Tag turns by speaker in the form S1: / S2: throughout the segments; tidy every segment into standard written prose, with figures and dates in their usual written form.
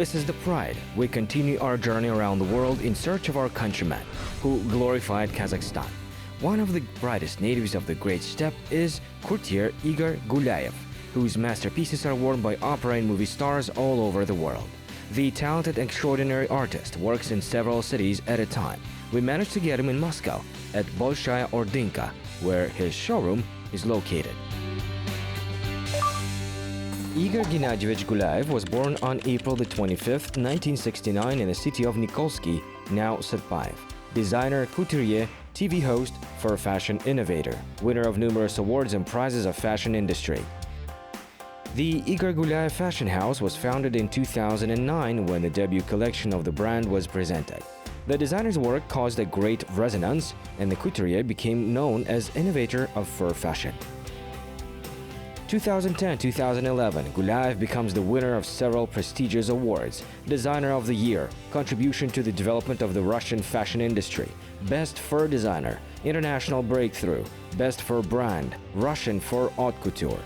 S1: This is the pride. We continue our journey around the world in search of our countrymen who glorified Kazakhstan. One of the brightest natives of the Great Steppe is couturier Igor Gulyaev, whose masterpieces are worn by opera and movie stars all over the world. The talented and extraordinary artist works in several cities at a time. We managed to get him in Moscow at Bolshaya Ordinka, where his showroom is located. Igor Gennadievich Gulyaev was born on April 25, 1969 in the city of Nikolsky, now Satpayev. Designer, couturier, TV host, fur fashion innovator, winner of numerous awards and prizes of fashion industry. The Igor Gulyaev fashion house was founded in 2009 when the debut collection of the brand was presented. The designer's work caused a great resonance, and the couturier became known as innovator of fur fashion. 2010-2011, Gulyaev becomes the winner of several prestigious awards: Designer of the Year, Contribution to the Development of the Russian Fashion Industry, Best Fur Designer, International Breakthrough, Best Fur Brand, Russian Fur Haute Couture.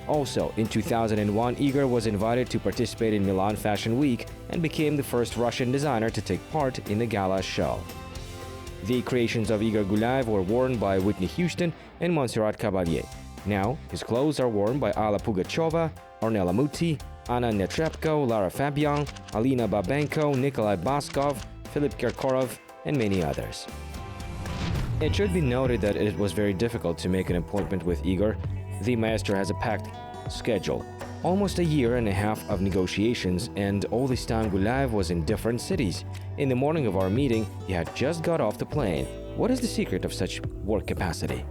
S1: Also, in 2001, Igor was invited to participate in Milan Fashion Week and became the first Russian designer to take part in the gala show. The creations of Igor Gulyaev were worn by Whitney Houston and Montserrat Caballé. Now, his clothes are worn by Alla Pugacheva, Ornella Muti, Anna Netrebko, Lara Fabian, Alina Babenko, Nikolai Baskov, Philip Kirkorov, and many others. It should be noted that it was very difficult to make an appointment with Igor. The maestro has a packed schedule. Almost a year and a half of negotiations, and all this time Gulyaev was in different cities. In the morning of our meeting, he had just got off the plane. What is the secret of such work capacity?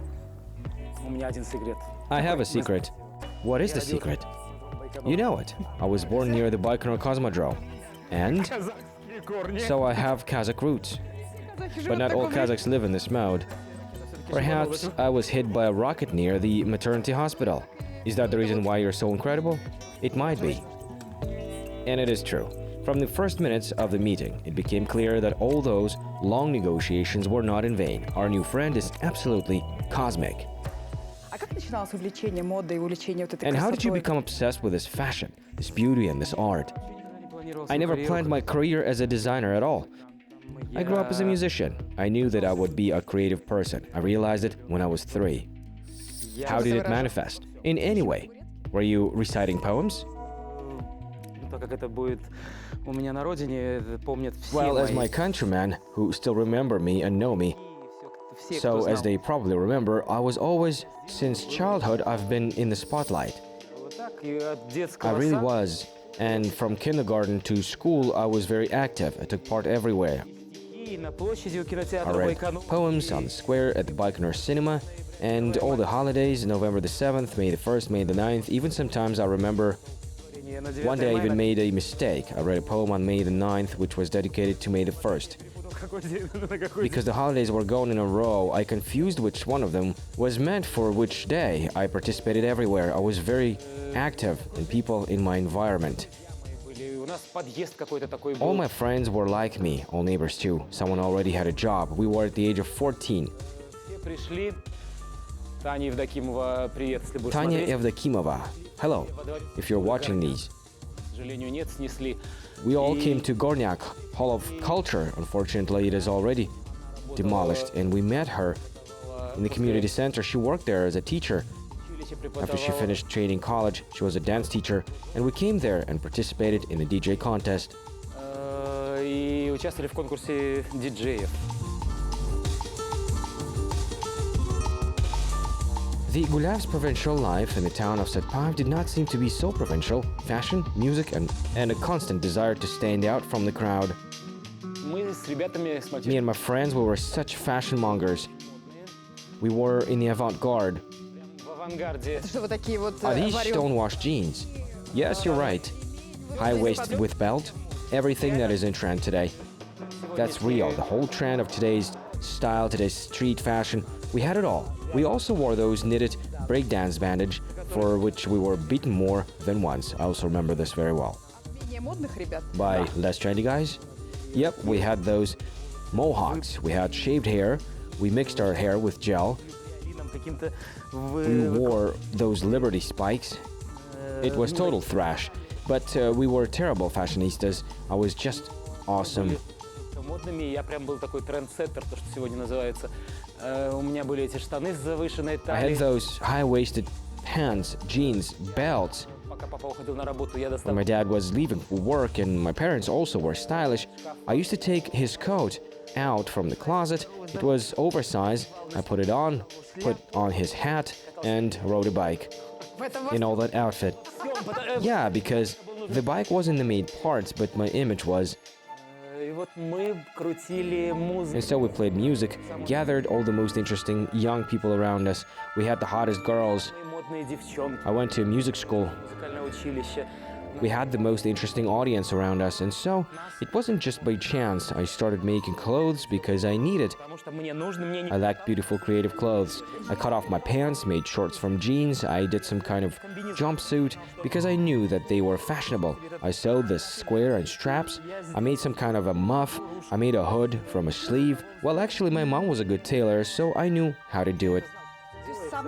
S1: I have a secret. What is the secret? You know it. I was born near the Baikonur Cosmodrome. And? So I have Kazakh roots. But not all Kazakhs live in this mode. Perhaps I was hit by a rocket near the maternity hospital. Is that the reason why you're so incredible? It might be. And it is true. From the first minutes of the meeting, it became clear that all those long negotiations were not in vain. Our new friend is absolutely cosmic. And how did you become obsessed with this fashion, this beauty and this art? I never planned my career as a designer at all. I grew up as a musician. I knew that I would be a creative person. I realized it when I was 3. How did it manifest? In any way. Were you reciting poems? Well, as my countrymen, who still remember me and know me, so as they probably remember, I was always, since childhood, I've been in the spotlight. I really was. And from kindergarten to school, I was very active. I took part everywhere. I read poems on the square at the Baikonur Cinema, and all the holidays, November the 7th, May the 1st, May the 9th, even sometimes I remember one day I even made a mistake. I read a poem on May the 9th, which was dedicated to May the 1st. Because the holidays were going in a row, I confused which one of them was meant for which day. I participated everywhere. I was very active and people in my environment. All my friends were like me, all neighbors too. Someone already had a job. We were at the age of 14. Tanya Evdokimova, hello, if you're watching these. We all came to Gornyak, Hall of Culture. Unfortunately, it is already demolished, and we met her in the community center. She worked there as a teacher. After she finished training college, she was a dance teacher, and we came there and participated in the DJ contest. The Gulyaev's provincial life in the town of Satpayev did not seem to be so provincial. Fashion, music, and a constant desire to stand out from the crowd. Me and my friends, we were such fashion mongers. We were in the avant-garde. Are these stonewashed jeans? Yes, you're right. High-waisted with belt. Everything that is in trend today. That's real. The whole trend of today's style, today's street fashion. We had it all. We also wore those knitted breakdance bandage, for which we were beaten more than once. I also remember this very well. By less trendy guys? Yep, we had those mohawks. We had shaved hair. We mixed our hair with gel. We wore those Liberty spikes. It was total thrash. but we were terrible fashionistas. I was just awesome.
S2: Модными, я прям был такой трендсеттер, то, что сегодня называется. У меня были эти штаны с завышенной
S1: I had
S2: талией.
S1: those high-waisted pants, jeans, belts.
S2: Пока папа уходил на работу, я
S1: When
S2: достал
S1: my dad was leaving for work and my parents also were stylish, I used to take his coat out from the closet. It was oversized. I put it on, put on his hat, and rode a bike in all that outfit. Yeah, because the bike wasn't the main part, but my image was.
S2: И вот мы крутили музыку.
S1: And so we played music, gathered all the most interesting young people around us. We had the hottest girls.
S2: Модные девчонки,
S1: I went to music school.
S2: музыкальное училище.
S1: We had the most interesting audience around us, and so it wasn't just by chance I started making clothes because I needed.
S2: Потому что мне нужно, мне не...
S1: I liked beautiful creative clothes. I cut off my pants, made shorts from jeans, I did some kind of jumpsuit because I knew that they were fashionable. I sewed this square and straps, I made some kind of a muff, I made a hood from a sleeve. Well, actually my mom was a good tailor, so I knew how to do it.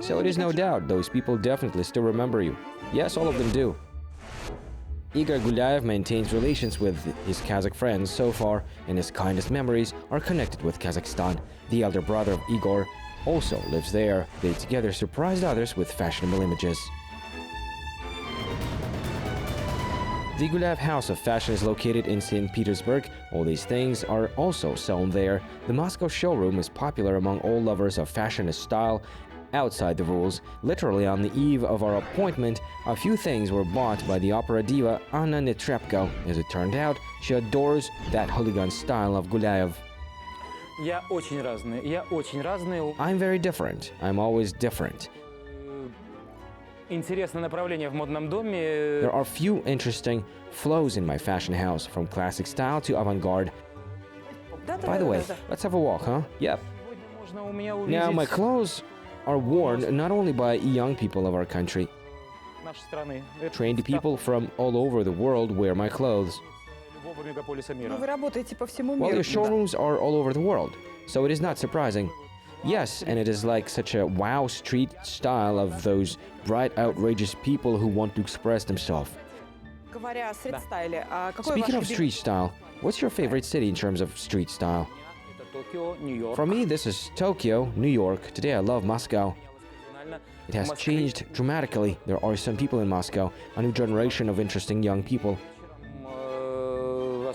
S1: So it is no doubt, those people definitely still remember you. Yes, all of them do. Igor Gulyaev maintains relations with his Kazakh friends so far, and his kindest memories are connected with Kazakhstan. The elder brother of Igor also lives there. They together surprised others with fashionable images. The Gulyaev House of Fashion is located in St. Petersburg. All these things are also sewn there. The Moscow showroom is popular among all lovers of fashion and style. Outside the rules, literally on the eve of our appointment, a few things were bought by the opera diva Anna Netrebko. As it turned out, she adores that hooligan style of Gulyaev.
S2: Я очень разный.
S1: I'm very different. I'm always different.
S2: Интересное направление в модном доме.
S1: There are few interesting flows in my fashion house, from classic style to avant-garde. By the way, let's have a walk, huh? Yep.
S2: Сегодня можно у меня
S1: Now, my
S2: увидеть
S1: clothes are worn not only by young people of our country.
S2: нашей страны. Это
S1: Trained people from all over the world wear my clothes.
S2: любого мегаполиса
S3: Ну,
S2: мира.
S3: вы работаете по всему
S1: Well,
S3: миру.
S1: your showrooms are all over the world, so it is not surprising. Yes, and it is like such a wow street style of those bright, outrageous people who want to express themselves.
S3: Говоря о стрит-стайле, а какой
S1: Speaking
S3: ваш
S1: of
S3: любимый-
S1: street style, what's your favorite city in terms of street style?
S2: Это Токио, Нью-Йорк.
S1: For me, this is Tokyo, New York. Today I love Moscow.
S2: Национально.
S1: It has
S2: В Москве
S1: changed dramatically. There are some people in Moscow, a new generation of interesting young people.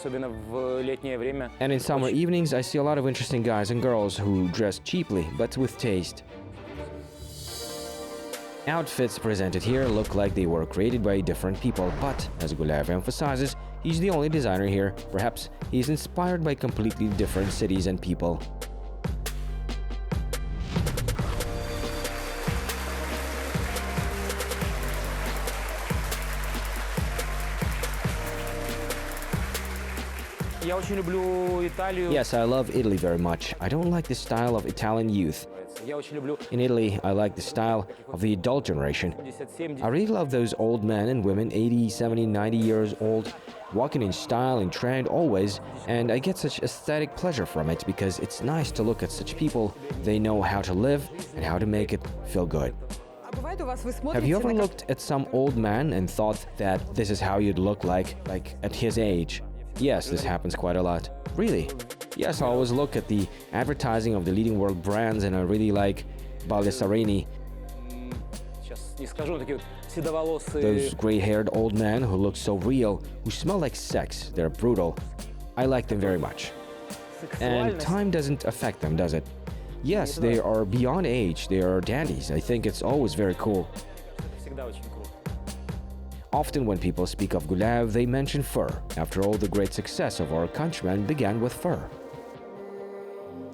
S2: Особенно в летнее время.
S1: And in summer evenings, I see a lot of interesting guys and girls who dress cheaply, but with taste. Outfits presented here look like they were created by different people, but, as Gulyaev emphasizes, he's the only designer here. Perhaps he's inspired by completely different cities and people.
S2: Я очень люблю Италию.
S1: Yes, I love Italy very much. I don't like the style of Italian youth.
S2: Я очень люблю
S1: In Italy, I like the style of the adult generation.
S2: 50-70.
S1: I really love those old men and women, 80, 70, 90 years old, walking in style and trend always, and I get such aesthetic pleasure from it because it's nice to look at such people. They know how to live and how to make it feel good.
S3: А бывает у вас вы
S1: Have you
S3: смотрите
S1: ever
S3: на
S1: looked at some old man and thought that this is how you'd look like at his age? Yes, this happens quite a lot. Really? Yes, I always look at the advertising of the leading world brands and I really like Baldessarini,
S2: Сейчас не скажу, такие вот седоволосые.
S1: those gray-haired old men who look so real, who smell like sex. They're brutal. I like them very much. And
S2: Сексуальность.
S1: time doesn't affect them, does it? Yes, they are beyond age. They are dandies. I think it's always very cool.
S2: Всегда очень круто.
S1: Often when people speak of Gulyaev, they mention fur. After all, the great success of our countrymen began with fur.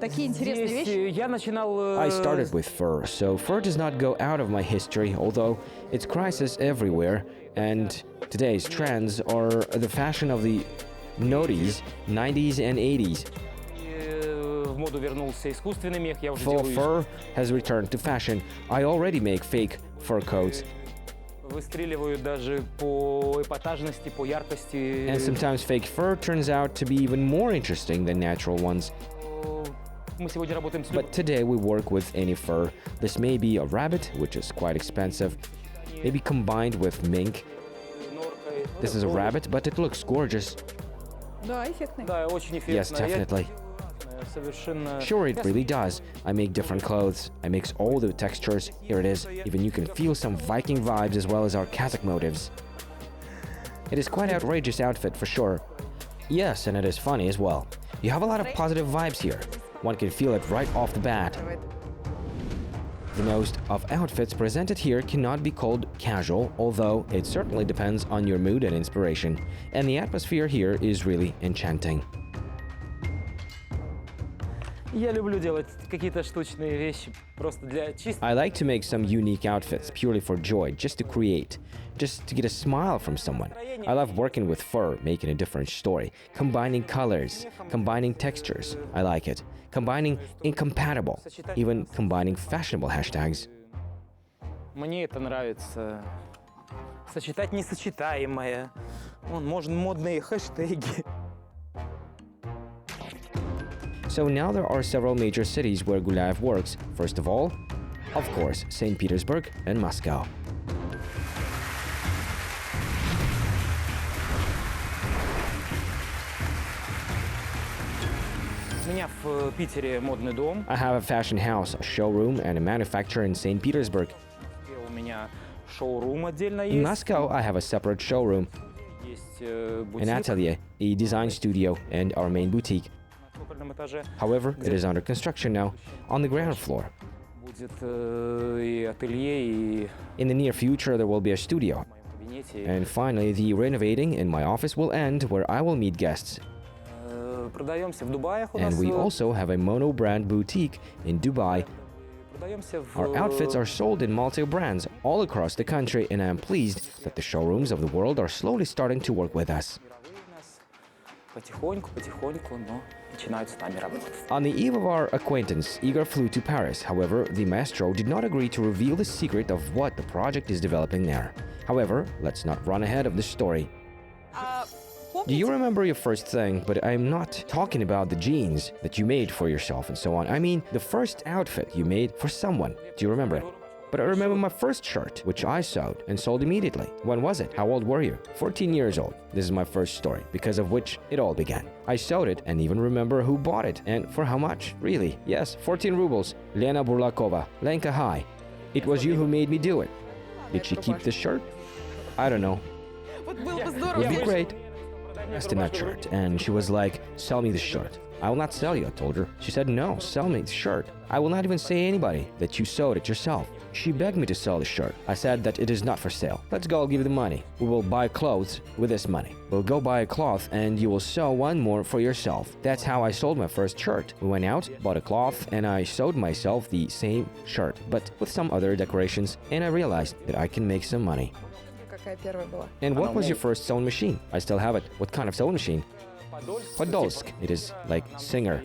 S3: такие интересные
S2: Здесь
S3: вещи.
S2: я начинал...
S1: I started with fur, so fur does not go out of my history, although it's crisis everywhere, and today's trends are the fashion of the noughties, 90s and 80s.
S2: В моду вернулся искусственный мех, я уже
S1: Full
S2: делаю...
S1: fur has returned to fashion. I already make fake fur coats,
S2: Выстреливаю даже по эпатажности, по яркости.
S1: and sometimes fake fur turns out to be even more interesting than natural ones.
S2: Мы сегодня работаем с
S1: But today we work with any fur. This may be a rabbit, which is quite expensive, maybe combined with mink,
S2: норкой.
S1: This is a rabbit, but it looks gorgeous.
S3: Да, эффектный.
S2: Да, очень эффектно.
S1: Yes, definitely.
S2: Совершенно...
S1: Sure, it really does. I make different clothes. I mix all the textures. Here it is. Even you can feel some Viking vibes as well as our Kazakh motives. It is quite outrageous outfit for sure. Yes, and it is funny as well. You have a lot of positive vibes here. One can feel it right off the bat. The most of outfits presented here cannot be called casual, although it certainly depends on your mood and inspiration. And the atmosphere here is really enchanting.
S2: Я люблю делать какие-то штучные вещи просто для чисто...
S1: I like to make some unique outfits purely for joy, just to create, just to get a smile from someone. I love working with fur, making a different story, combining colors, combining textures. I like it. Combining incompatible, even combining fashionable hashtags.
S2: Мне это нравится. Сочетать несочетаемое. Можно модные хэштеги.
S1: So now there are several major cities where Gulyaev works. First of all, of course, St. Petersburg and Moscow.
S2: У меня в Питере модный дом.
S1: I have a fashion house, a showroom, and a manufacturer in St. Petersburg.
S2: У меня шоурум отдельно
S1: In
S2: есть.
S1: Moscow, I have a separate showroom,
S2: Есть
S1: an
S2: бутик
S1: atelier, a design studio, and our main boutique.
S2: на цокольном этаже.
S1: However, it is under construction now, on the ground floor.
S2: Будет и ателье, и
S1: In the near future, there will be a studio.
S2: в моем кабинете.
S1: And finally, the renovating in my office will end, where I will meet guests.
S2: Продаемся в Дубае у нас.
S1: And we also have a mono-brand boutique in Dubai.
S2: Продаемся в...
S1: Our outfits are sold in multi-brands all across the country, and I am pleased that the showrooms of the world are slowly starting to work with us.
S2: Потихоньку, но начинают с нами работать.
S1: On the eve of our acquaintance, Igor flew to Paris. However, the maestro did not agree to reveal the secret of what the project is developing there. However, let's not run ahead of the story. Do you remember your first thing? But I'm not talking about the jeans that you made for yourself and so on. I mean, the first outfit you made for someone. Do you remember it? But I remember my first shirt, which I sewed and sold immediately. When was it? How old were you? 14 years old. This is my first story, because of which it all began. I sewed it and even remember who bought it and for how much. Really? Yes, 14 rubles. Lena Burlakova, Lenka High. It was you who made me do it. Did she keep the shirt? I don't know.
S3: Вот было бы
S1: It
S3: здорово.
S1: would be great. Asked in that shirt, and she was like, "Sell me the shirt." I will not sell you, I told her. She said, "No, sell me the shirt. I will not even say anybody that you sewed it yourself." She begged me to sell the shirt. I said that it is not for sale. Let's go, I'll give you the money. We will buy clothes with this money. We'll go buy a cloth and you will sew one more for yourself. That's how I sold my first shirt. We went out, bought a cloth, and I sewed myself the same shirt, but with some other decorations, and I realized that I can make some money.
S3: Какая первая была?
S1: And what was your first sewing machine? I still have it. What kind of sewing machine? Podolsk. It is like singer.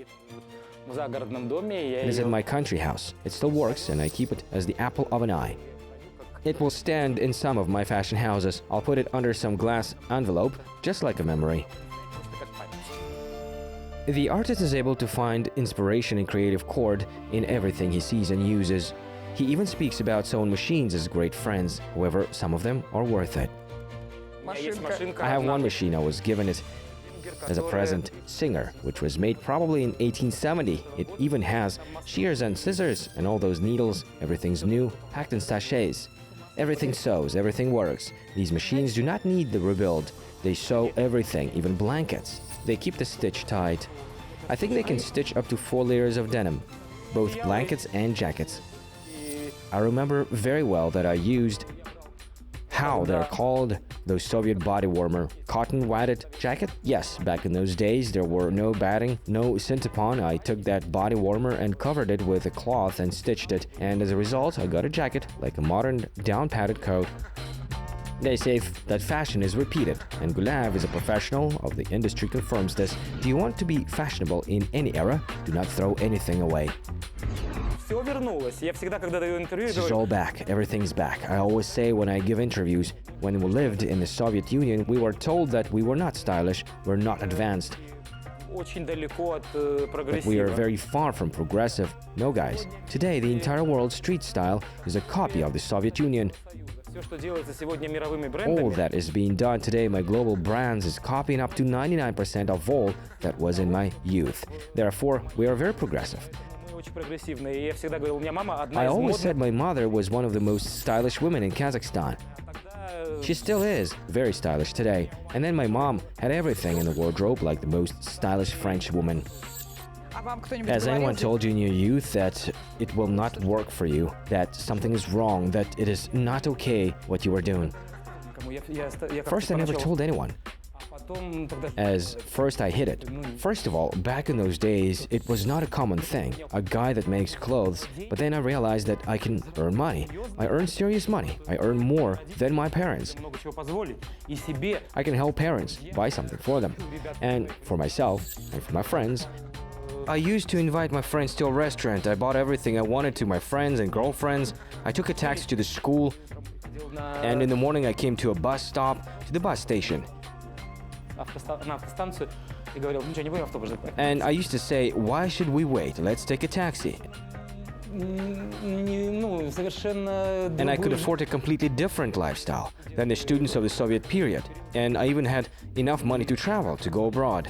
S2: В загородном доме я
S1: It is in
S2: её...
S1: my country house. It still works, and I keep it as the apple of an eye. It will stand in some of my fashion houses. I'll put it under some glass envelope, just like a memory. The artist is able to find inspiration and creative chord in everything he sees and uses. He even speaks about sewing machines as great friends. However, some of them are worth it.
S2: У меня есть машинка
S1: I have
S2: одна.
S1: one machine I was given it as a present, Singer, which was made probably in 1870. It even has shears and scissors and all those needles. Everything's new, packed in sachets. Everything sews, everything works. These machines do not need the rebuild. They sew everything, even blankets. They keep the stitch tight. I think they can stitch up to 4 layers of denim, both blankets and jackets. I remember very well that I used how they're called, those Soviet body warmer cotton wadded jacket. Yes, back in those days there were no batting, no synthepon. I took that body warmer and covered it with a cloth and stitched it, and as a result I got a jacket like a modern down padded coat. They say that fashion is repeated, and Gulyaev is a professional of the industry confirms this. Do you want to be fashionable in any era? Do not throw anything away.
S2: Все вернулось. Я всегда, когда даю интервью,
S1: This is
S2: говорю,
S1: all back. Everything's back. I always say when I give interviews, when we lived in the Soviet Union, we were told that we were not stylish, we're not advanced,
S2: очень далеко от
S1: but we are
S2: прогрессива.
S1: very far from progressive. No, guys. Today, the entire world's street style is a copy of the Soviet Union.
S2: Все, что делается сегодня мировыми
S1: All
S2: брендами,
S1: that is being done today by global brands is copying up to 99% of all that was in my youth. Therefore, we are very progressive.
S2: мы очень прогрессивные. И я всегда говорил, у меня мама одна
S1: I
S2: из
S1: always
S2: модных.
S1: said my mother was one of the most stylish women in Kazakhstan.
S2: Тогда,
S1: She still is very stylish today. And then my mom had everything in the wardrobe like the most stylish French woman.
S3: А вам кто-нибудь
S1: Has
S3: говорил,
S1: anyone told you in your youth that it will not work for you, that something is wrong, that it is not okay what you are doing?
S2: кому я как-то
S1: First, I never
S2: поначалу-
S1: told anyone,
S2: А потом, тогда
S1: as first I hid it. First of all, back in those days, it was not a common thing, a guy that makes clothes, but then I realized that I can earn money. I earn serious money. I earn more than my parents.
S2: много чего позволить и себе.
S1: I can help parents buy something for them, and for myself, and for my friends. I used to invite my friends to a restaurant. I bought everything I wanted to my friends and girlfriends. I took a taxi to the school,
S2: Ходил на
S1: and in the morning I came to a bus stop, to the bus station.
S2: на автостанцию и говорил, ничего, не будем автобус ждать.
S1: And I used to say, why should we wait? Let's take a taxi.
S2: Ну, совершенно
S1: And I could
S2: другую
S1: afford a completely different lifestyle than the students of the Soviet period. And I even had enough money to travel, to go abroad.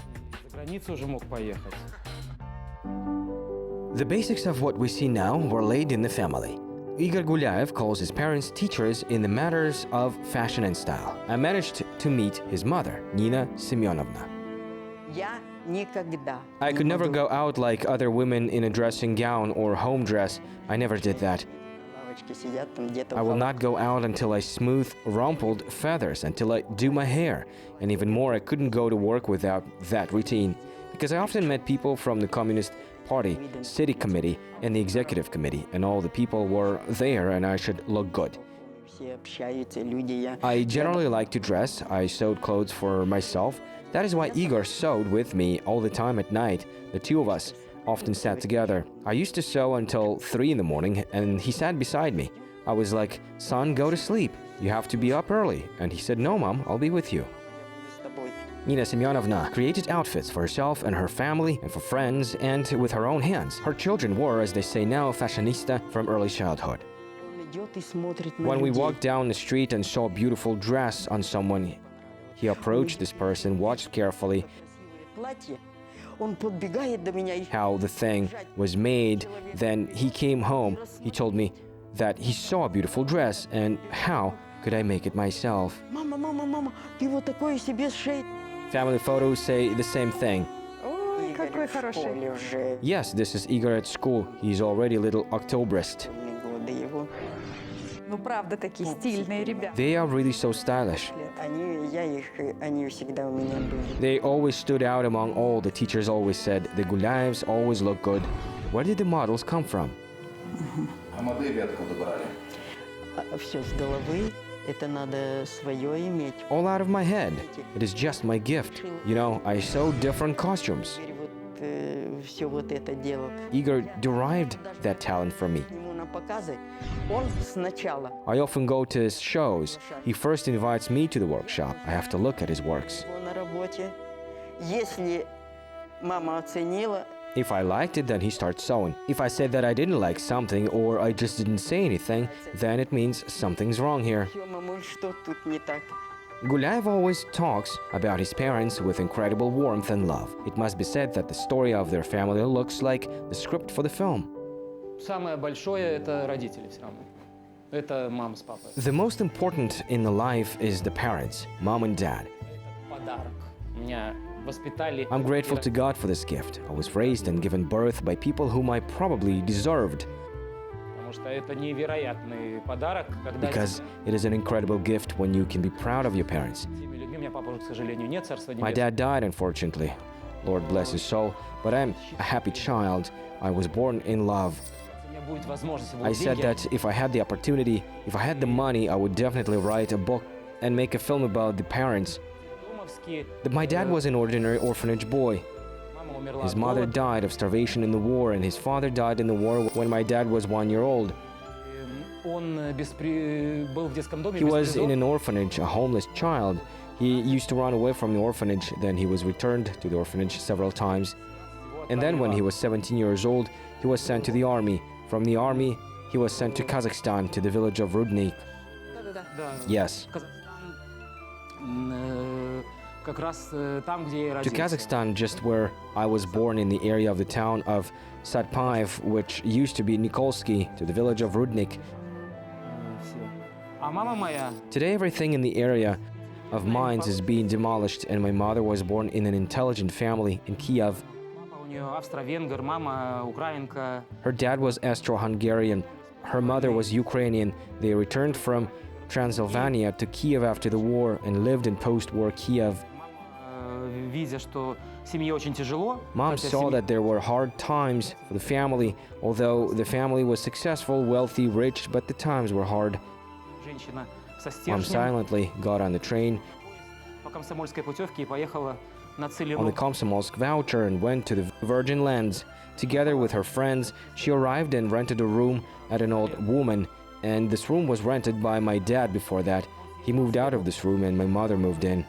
S2: За границу уже мог поехать.
S1: The basics of what we see now were laid in the family. Igor Gulyaev calls his parents teachers in the matters of fashion and style. I managed to meet his mother, Nina Semyonovna.
S4: Я никогда
S1: I
S4: не
S1: could never
S4: буду
S1: go out like other women in a dressing gown or home dress. I never did that.
S4: на лавочке сидят там где-то
S1: I
S4: в
S1: will
S4: халат.
S1: not go out until I smooth rumpled feathers, until I do my hair. And even more, I couldn't go to work without that routine. Because I often met people from the Communist Party, City Committee, and the Executive Committee, and all the people were there and I should look good.
S4: Все общаются, люди, я...
S1: I generally like to dress. I sewed clothes for myself. That is why Igor sewed with me all the time at night. The two of us often sat together. I used to sew until 3 in the morning, and he sat beside me. I was like, son, go to sleep. You have to be up early. And he said, no, mom, I'll be with you.
S4: с тобой.
S1: Nina Semyonovna created outfits for herself and her family and for friends, and with her own hands. Her children were, as they say now, fashionista from early childhood.
S4: Он идет и смотрит на
S1: When we
S4: людей.
S1: walked down the street and saw a beautiful dress on someone, he approached this person, watched carefully
S4: Красивое платье. Он подбегает до меня и...
S1: how the thing was made. Then he came home. He told me that he saw a beautiful dress and how could I make it myself.
S4: Мама, мама, мама, ты вот такое себе сшей.
S1: Family photos say the same thing.
S3: Ой, какой
S4: Игорь в
S3: хороший.
S4: школе уже
S1: Yes, this is Igor at school. He's already a little Octoberist.
S4: школьные годы его.
S3: Ну, правда, такие стильные ребята.
S1: They are really so stylish.
S4: Они всегда у меня были.
S1: They always stood out among all. The teachers always said the Gulyaevs always look good. Where did the models come from?
S5: А модели откуда брали?
S4: Все с головы. Это надо свое иметь.
S1: All out of my head. It is just my gift. You know, I sew different costumes.
S4: Теперь вот все вот это дело.
S1: Igor derived that talent from me.
S4: К нему на показы. Он сначала
S1: I often go to his shows. He first invites me to the workshop. I have to look at his works.
S4: был на работе. Если мама оценила,
S1: If I liked it, then he starts sewing. If I said that I didn't like something or I just didn't say anything, then it means something's wrong here.
S4: все, мамуль, что тут не так?
S1: Gulyaev always talks about his parents with incredible warmth and love. It must be said that the story of their family looks like the script for the film.
S2: Самое большое – это родители все равно. Это мама с папой.
S1: The most important in the life is the parents, mom and dad.
S2: Это подарок. Меня воспитали.
S1: I'm grateful to God for this gift. I was raised and given birth by people whom I probably deserved,
S2: Потому что это невероятный подарок, когда
S1: because it is an incredible gift when you can be proud of your parents.
S2: теми людьми, у меня папа, к сожалению, нет, царства
S1: My
S2: небесного.
S1: dad died, unfortunately. Lord bless his soul. But I'm a happy child. I was born in love.
S2: У меня будет возможность,
S1: I said that if I had the opportunity, if I had the money, I would definitely write a book and make a film about the parents. My dad was an ordinary orphanage boy.
S2: Мама умерла
S1: His
S2: от
S1: mother
S2: голода.
S1: died of starvation in the war, and his father died in the war when my dad was 1 year old.
S2: Он был в детском доме
S1: He was in
S2: беспризорным.
S1: an orphanage, a homeless child. He used to run away from the orphanage, then he was returned to the orphanage several times. And then when he was 17 years old, he was sent to the army. From the army, he was sent to Kazakhstan, to the village of Rudnik.
S3: Да-да-да.
S2: Да.
S1: Yes.
S2: Казахстан, как раз там, где я
S1: To
S2: родился.
S1: Kazakhstan, just where I was born in the area of the town of Satpayev, which used to be Nikolsky, to the village of Rudnik.
S2: Всё. А мама моя,
S1: Today, everything in the area of mines is being demolished, and my mother was born in an intelligent family in Kiev.
S2: папа у нее австро-венгер, мама украинка.
S1: Her dad was Austro-Hungarian. Her mother was Ukrainian. They returned from Transylvania to Kiev after the war and lived in post-war Kiev.
S2: Видя, что семье очень тяжело.
S1: Mom
S2: хотя
S1: saw
S2: семья-
S1: that there were hard times for the family, although the family was successful, wealthy, rich, but the times were hard.
S2: Женщина со
S1: Mom
S2: стержнем
S1: silently got on the train
S2: по комсомольской путевке и поехала на
S1: on the
S2: Целину.
S1: Komsomolsk voucher and went to the Virgin Lands. Together with her friends, she arrived and rented a room at an old woman, and this room was rented by my dad before that. He moved out of this room and my mother moved in,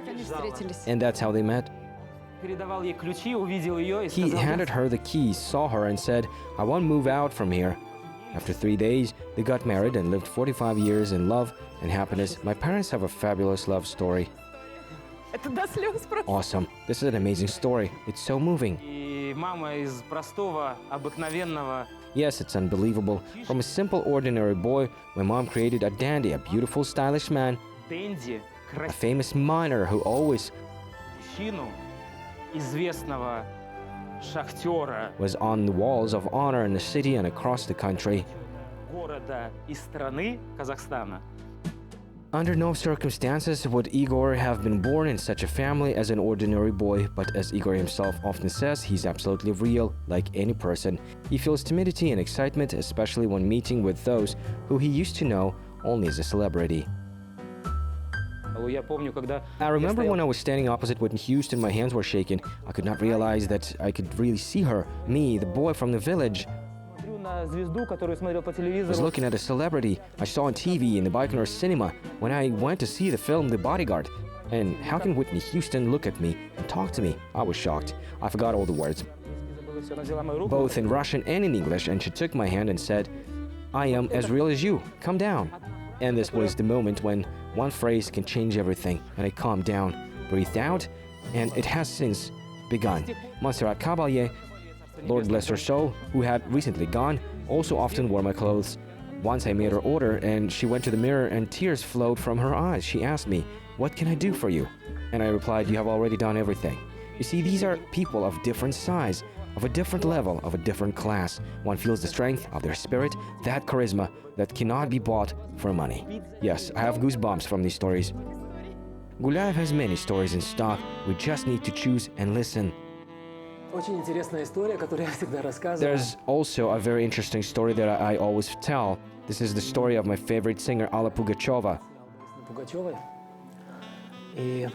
S3: Как они встретились?
S1: and that's how they met.
S2: Передавал ей ключи, увидел ее и
S1: He
S2: сказал:
S1: handed her the keys, saw her, and said, "I won't move out from here." After 3 days, they got married and lived 45 years in love and happiness. My parents have a fabulous love story.
S3: Это до слез просто.
S1: Awesome. This is an amazing story. It's so moving.
S2: И мама из простого, обыкновенного
S1: Yes, it's unbelievable. From a simple, ordinary boy, my mom created a dandy, a beautiful, stylish man,
S2: Дэнди,
S1: a famous miner who always
S2: мужчину, известного шахтера
S1: was on the walls of honor in the city and across the country.
S2: города и страны Казахстана.
S1: Under no circumstances would Igor have been born in such a family as an ordinary boy, but as Igor himself often says, he's absolutely real, like any person. He feels timidity and excitement, especially when meeting with those who he used to know only as a celebrity.
S2: Я помню, когда
S1: I remember when I was standing opposite Whitney Houston, my hands were shaking. I could not realize that I could really see her, me, the boy from the village.
S2: смотрю на звезду, которую смотрел по
S1: I was
S2: телевизору.
S1: looking at a celebrity I saw on TV in the Baikonur cinema when I went to see the film The Bodyguard. And how can Whitney Houston look at me and talk to me? I was shocked. I forgot all the words,
S2: Забыла всё. Она взяла мою руку.
S1: both in Russian and in English, and she took my hand and said, "I am as real as you. Come down." And this was the moment when one phrase can change everything, and I calmed down, breathed out, and it has since begun. Montserrat Caballé, Lord bless her soul, who had recently gone, also often wore my clothes. Once I made her order, and she went to the mirror and tears flowed from her eyes. She asked me, "What can I do for you?" And I replied, "You have already done everything." You see, these are people of different size, of a different level, of a different class. One feels the strength of their spirit, that charisma that cannot be bought for money. Yes, I have goosebumps from these stories. Gulyaev has many stories in stock. We just need to choose and listen.
S6: Очень интересная история, которую я всегда рассказываю.
S1: There's also a very interesting story that I always tell. This is the story of my favorite singer, Alla Pugacheva.
S6: Пугачевой и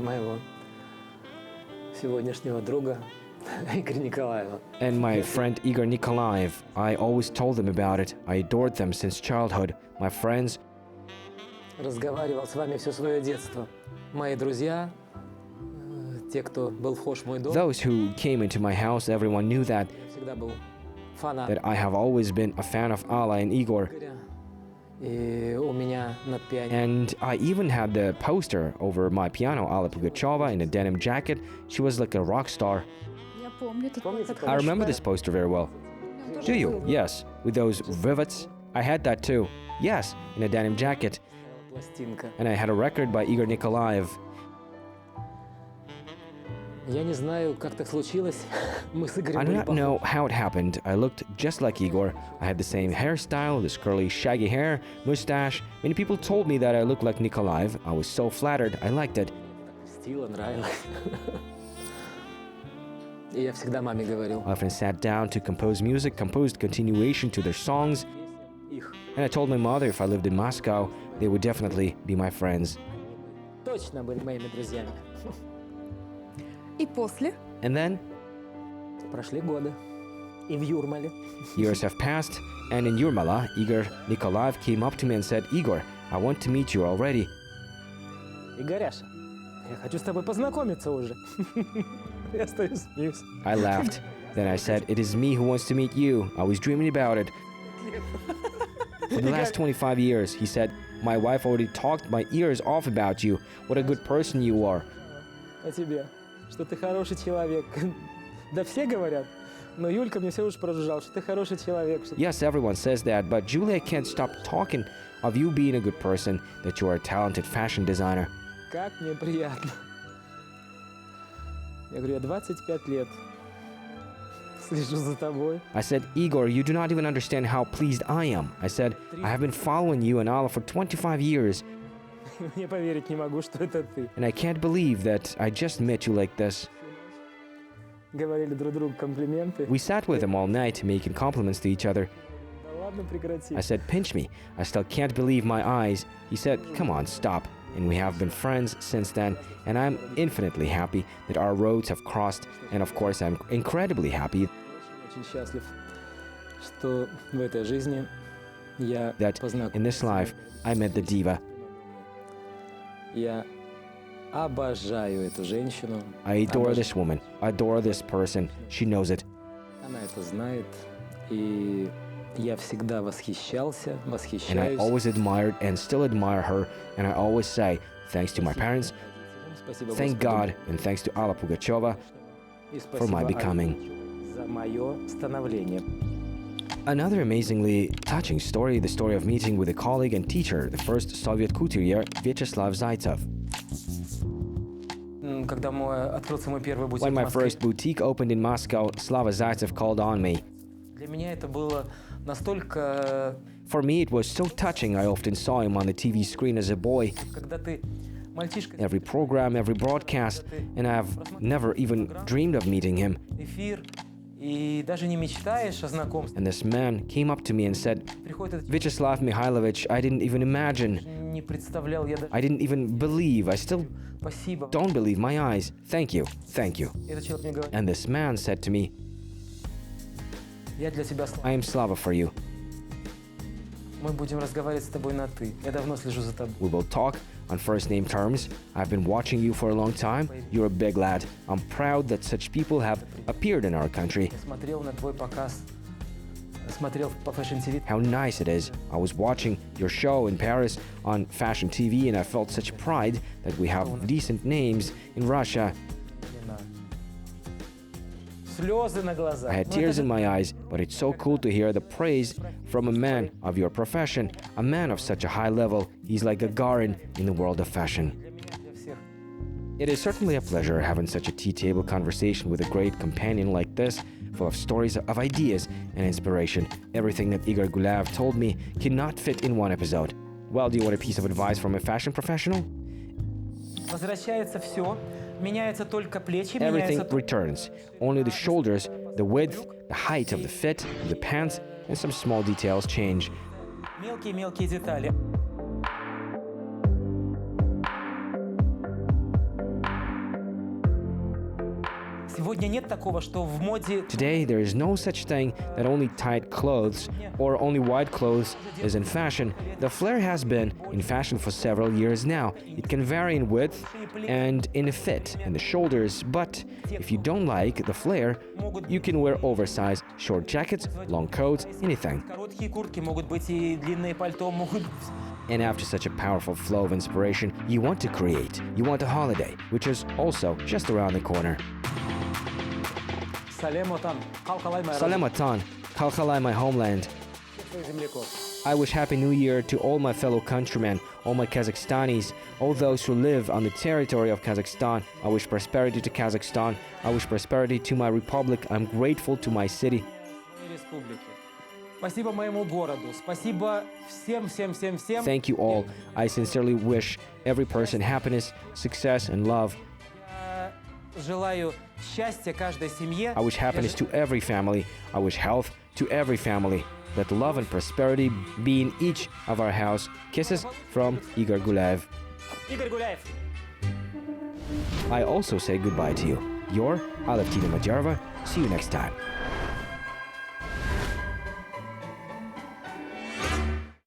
S6: моего сегодняшнего друга Игоря Николаева.
S1: And my friend Igor Nikolaev. I always told them about it. I adored them since childhood. My friends,
S6: Разговаривал с вами все свое детство. Мои друзья, те, кто был вхож в мой дом,
S1: those who came into my house, everyone knew that
S6: всегда был фанат
S1: I have always been a fan of Alla and Igor.
S6: Игоря. И у меня над пианино
S1: And I even had the poster over my piano, Alla Pugacheva, in a denim jacket. She was like a rock star.
S3: Я помню этот
S6: Помните,
S3: плакат.
S1: I remember this poster very well.
S3: Он тоже
S1: Do you?
S3: был.
S1: Yes. With those rivets. I had that too. Yes, in a denim jacket.
S6: пластинка.
S1: And I had a record by Igor Nikolaev.
S6: Я не знаю, как так случилось. Мы с Игорем
S1: I do
S6: были
S1: not
S6: похожи.
S1: know how it happened. I looked just like Igor. I had the same hairstyle, this curly, shaggy hair, mustache. Many people told me that I looked like Nikolaev. I was so flattered. I liked it.
S6: Стила нравилось. И я всегда маме говорил.
S1: I often sat down to compose music, composed continuation to their songs.
S6: Их
S1: And I told my mother if I lived in Moscow, they would definitely be my friends.
S6: точно были моими друзьями.
S3: И после?
S1: And then
S6: Прошли годы. И в Юрмале.
S1: years have passed, and in Yurmala, Igor Nikolaev came up to me and said, "Igor, I want to meet you already."
S6: Игоряша, я хочу с тобой познакомиться уже. Я стою, смеюсь.
S1: I laughed. Then I said, "It is me who wants to meet you. I was dreaming about it." For the last 25 years, he said, my wife already talked my ears off about you. What a good person you are.
S6: О тебе, что ты хороший человек. Да все говорят, но Юлька мне все уж прожужжал, что ты хороший человек.
S1: Yes, everyone says that, but Julia can't stop talking of you being a good person, that you are a talented fashion designer.
S6: Как мне приятно. Я говорю, я 25 лет слежу за тобой.
S1: I said, Igor, you do not even understand how pleased I am. I said, I have been following you and Alla for 25 years,
S6: Мне поверить не могу, что это ты.
S1: and I can't believe that I just met you like this.
S6: Говорили друг другу комплименты.
S1: We sat with him all night, making compliments to each other.
S6: Да ладно, прекрати.
S1: I said, pinch me. I still can't believe my eyes. He said, come on, stop. And we have been friends since then, and I'm infinitely happy that our roads have crossed, and of course I'm incredibly happy
S6: Очень счастлив, что в этой жизни я
S1: that
S6: познакомился.
S1: in this life I met the diva.
S6: Я обожаю эту женщину.
S1: I adore this woman. I adore this person. She knows it.
S6: Она это знает. И я всегда восхищался,
S1: And I
S6: восхищаюсь.
S1: always admired and still admire her, and I always say, thanks to my parents,
S6: Спасибо
S1: thank
S6: Господу.
S1: God, and thanks to Alla Pugacheva
S6: И
S1: for my
S6: спасибо
S1: becoming.
S6: Алле за мое становление.
S1: Another amazingly touching story, the story of meeting with a colleague and teacher, the first Soviet couturier, Vyacheslav Zaitsev.
S6: Когда открылся мой первый бутик
S1: When
S6: в
S1: my
S6: Москве,
S1: first boutique opened in Moscow, Slava Zaitsev called on me.
S6: для меня это было настолько...
S1: For me, it was so touching. I often saw him on the TV screen as a boy,
S6: Когда ты мальчишка,
S1: every program, every broadcast, and I've never even dreamed of meeting him.
S6: эфир, и даже не мечтаешь о знакомстве.
S1: And this man came up to me and said,
S6: Приходит этот
S1: Vyacheslav Mikhailovich, I didn't even imagine,
S6: не представлял, я даже...
S1: I didn't even believe, I still
S6: Спасибо.
S1: don't believe my eyes. Thank you, thank you.
S6: Этот человек мне говорит,
S1: And this man said to me,
S6: я для тебя Слава.
S1: I am Slava for you.
S6: Мы будем разговаривать с тобой на «ты». Я давно слежу за тобой.
S1: We will talk on first name terms. I've been watching you for a long time. You're a big lad. I'm proud that such people have appeared in our country.
S6: Я смотрел на твой показ, смотрел по Fashion TV.
S1: How nice it is. I was watching your show in Paris on Fashion TV, and I felt such pride that we have decent names in Russia.
S6: Слезы на глазах.
S1: I had
S6: Ну, это
S1: tears
S6: же
S1: in my eyes, but it's so cool to hear the praise from a man of your profession, a man of such a high level. He's like a Gagarin in the world of fashion.
S6: для меня, для всех.
S1: It is certainly a pleasure having such a tea-table conversation with a great companion like this, full of stories of ideas and inspiration. Everything that Igor Gulyaev told me cannot fit in one episode. Well, do you want a piece of advice from a fashion professional?
S6: Возвращается все, меняются только плечи,
S1: Everything
S6: меняются...
S1: returns. Only the shoulders, the width, the height of the fit, of the pants, and some small details change.
S6: Мелкие-мелкие детали. Сегодня нет такого, что в моде...
S1: Today, there is no such thing that only tight clothes or only wide clothes is in fashion. The flare has been in fashion for several years now. It can vary in width and in a fit in the shoulders, but if you don't like the flare, you can wear oversized short jackets, long coats, anything.
S6: Короткие куртки могут быть и длинные пальто могут...
S1: And after such a powerful flow of inspiration, you want to create. You want a holiday, which is also just around the corner.
S6: Салем-отан, калкалай моя
S1: Salem Atan, Kalkalai, my homeland.
S6: родина, земляков.
S1: I wish Happy New Year to all my fellow countrymen, all my Kazakhstanis, all those who live on the territory of Kazakhstan. I wish prosperity to Kazakhstan. I wish prosperity to my republic. I'm grateful to my city.
S6: Моей республике. Спасибо моему городу. Спасибо всем.
S1: Thank you all. I sincerely wish every person happiness, success, and love.
S6: Я желаю счастья каждой семье.
S1: I wish happiness to every family. I wish health to every family. Let love and prosperity be in each of our house. Kisses from Igor Gulyaev.
S6: Игорь Гуляев.
S1: I also say goodbye to you. Your Alevtina Madyarova. See you next time.